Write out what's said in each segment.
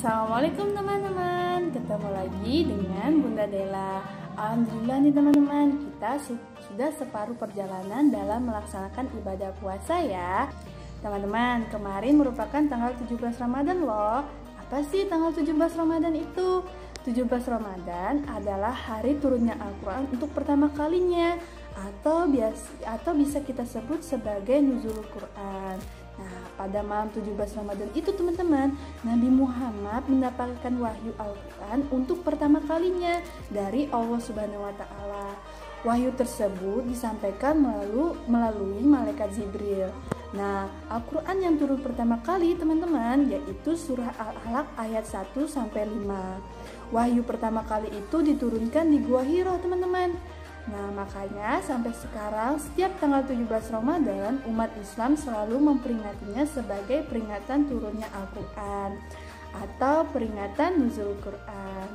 Assalamualaikum teman-teman. Ketemu lagi dengan Bunda Dela. Alhamdulillah nih teman-teman, kita sudah separuh perjalanan dalam melaksanakan ibadah puasa ya. Teman-teman, kemarin merupakan tanggal 17 Ramadan loh. Apa sih tanggal 17 Ramadan itu? 17 Ramadan adalah hari turunnya Al-Quran untuk pertama kalinya, atau bisa kita sebut sebagai nuzulul Quran. Nah, pada malam 17 Ramadan itu teman-teman, Nabi Muhammad mendapatkan wahyu Al-Quran untuk pertama kalinya dari Allah Subhanahu wa Ta'ala. Wahyu tersebut disampaikan melalui malaikat Jibril. Nah, Al-Quran yang turun pertama kali teman-teman yaitu surah Al-Alaq ayat 1 sampai 5. Wahyu pertama kali itu diturunkan di Gua Hiro teman-teman. Nah, makanya sampai sekarang setiap tanggal 17 Ramadan umat Islam selalu memperingatinya sebagai peringatan turunnya Al-Quran atau peringatan nuzul Quran.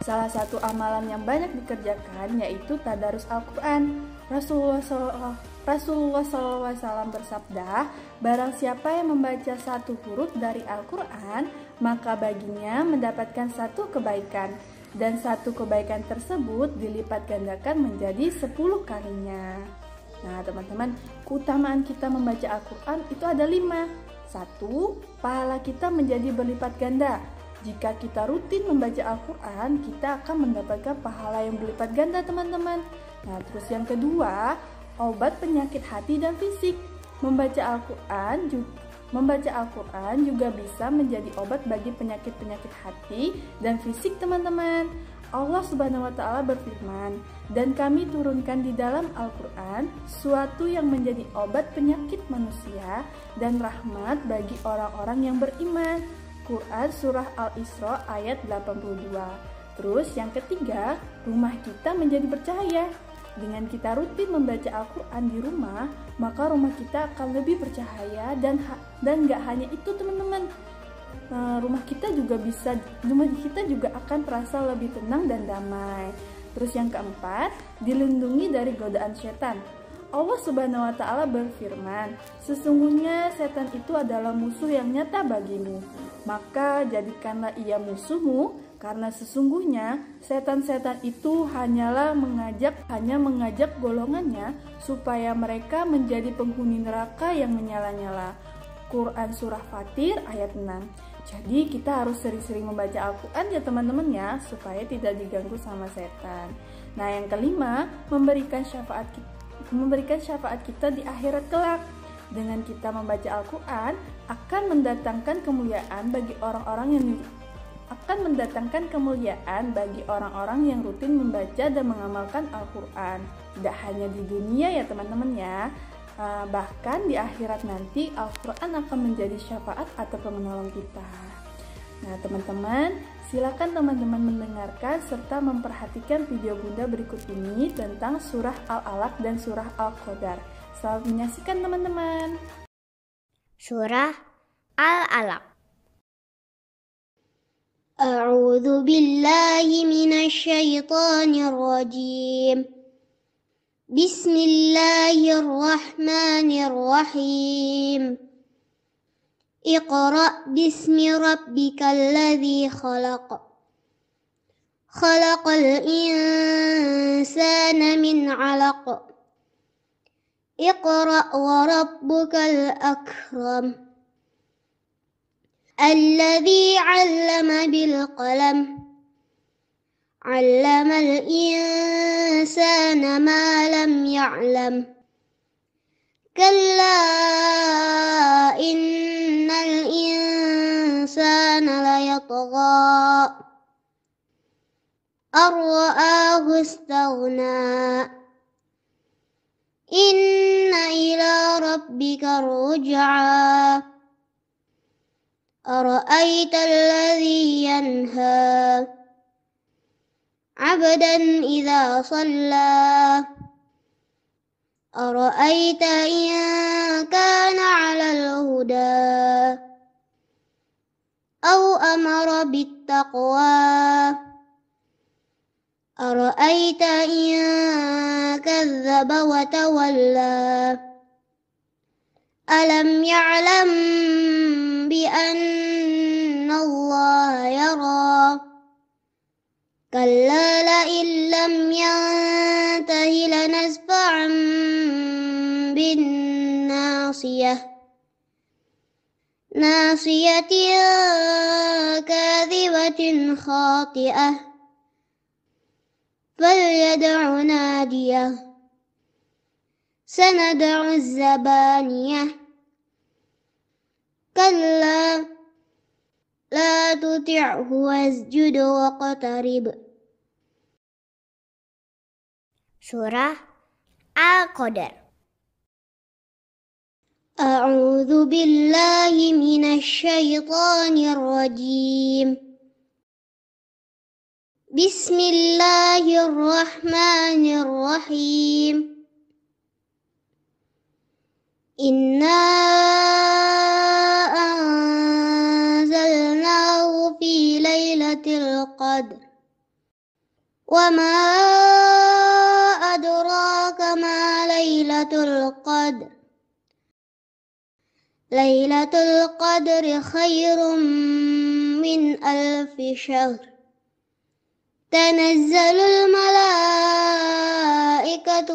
Salah satu amalan yang banyak dikerjakan yaitu tadarus Al-Quran. Rasulullah SAW bersabda, barang siapa yang membaca satu huruf dari Al-Quran, maka baginya mendapatkan satu kebaikan. Dan satu kebaikan tersebut dilipat gandakan menjadi 10 kalinya. Nah teman-teman, keutamaan kita membaca Al-Quran itu ada 5. 1. Pahala kita menjadi berlipat ganda. Jika kita rutin membaca Al-Quran, kita akan mendapatkan pahala yang berlipat ganda teman-teman. Nah terus yang kedua, obat penyakit hati dan fisik. Membaca Al-Quran juga bisa menjadi obat bagi penyakit-penyakit hati dan fisik teman-teman. Allah Subhanahu wa Ta'ala berfirman, dan kami turunkan di dalam Al-Quran suatu yang menjadi obat penyakit manusia dan rahmat bagi orang-orang yang beriman. Quran surah Al-Isra ayat 82. Terus yang ketiga, rumah kita menjadi bercahaya. Dengan kita rutin membaca Al-Quran di rumah, maka rumah kita akan lebih bercahaya dan gak hanya itu teman-teman, rumah kita juga akan terasa lebih tenang dan damai. Terus yang keempat, dilindungi dari godaan setan. Allah Subhanahu wa Ta'ala berfirman, sesungguhnya setan itu adalah musuh yang nyata bagimu, maka jadikanlah ia musuhmu, karena sesungguhnya setan-setan itu hanya mengajak golongannya supaya mereka menjadi penghuni neraka yang menyala-nyala. Quran surah Fatir ayat 6. Jadi kita harus sering-sering membaca Al-Quran ya teman-teman ya, supaya tidak diganggu sama setan. Nah yang kelima, memberikan syafaat kita di akhirat kelak. Dengan kita membaca Al-Quran akan mendatangkan kemuliaan bagi orang-orang yang rutin membaca dan mengamalkan Al-Quran. Tidak hanya di dunia ya teman-teman ya, bahkan di akhirat nanti Al-Quran akan menjadi syafaat atau penolong kita. Nah teman-teman, silakan teman-teman mendengarkan serta memperhatikan video Bunda berikut ini tentang surah Al-Alaq dan surah Al-Qadar. Selamat menyaksikan teman-teman. Surah Al-Alaq. A'udzu billahi minasy syaithanir rajim. Bismillahirrahmanirrahim. Iqra' bismi rabbikal ladzi khalaq. Khalaqal insana min 'alaq. Iqra' wa rabbukal akram. Alladzi 'allama bil qalam. 'Allamal insana ma lam ya'lam. Kalla innal insana layatgha. Ar-ra'ahu istaghna. Inna ila rabbika ruj'a. Ara'aita alladhi yanha 'abdan idza shalla. Ara'aita in kana 'alal huda aw amara bittaqwa. Ara'aita in kadzdzaba wa tawalla. Alam ya'lam bi anna الله يرى كلا لئن لم ينته لنسفعا بالناصية ناصية كاذبة خاطئة فليدع ناديه سندع الزبانية كلا لا تطعه واسجد واقترب. Surah Al-Qadar. أعوذ بالله من الشيطان الرجيم. بسم الله الرحمن الرحيم. إنا أنزلناه في ليلة القدر وما أدراك ما ليلة القدر ليلة القدر خير من 1000 شهر تنزل الملائكة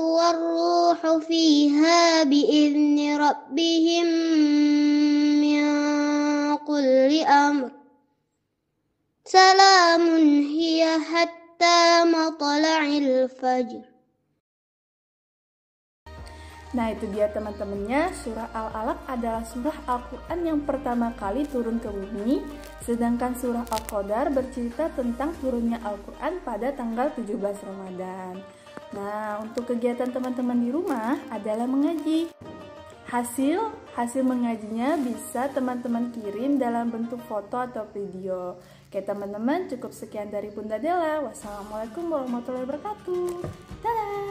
والروح فيها بإذن ربهم من كل أمر سلام هي حتى مطلع الفجر. Nah, itu dia teman-temannya, surah Al-Alaq adalah surah Al-Quran yang pertama kali turun ke bumi, sedangkan surah Al-Qadar bercerita tentang turunnya Al-Quran pada tanggal 17 Ramadan. Nah, untuk kegiatan teman-teman di rumah adalah mengaji. Hasil mengajinya bisa teman-teman kirim dalam bentuk foto atau video. Oke teman-teman, cukup sekian dari Bunda Della. Wassalamualaikum warahmatullahi wabarakatuh. Dadah!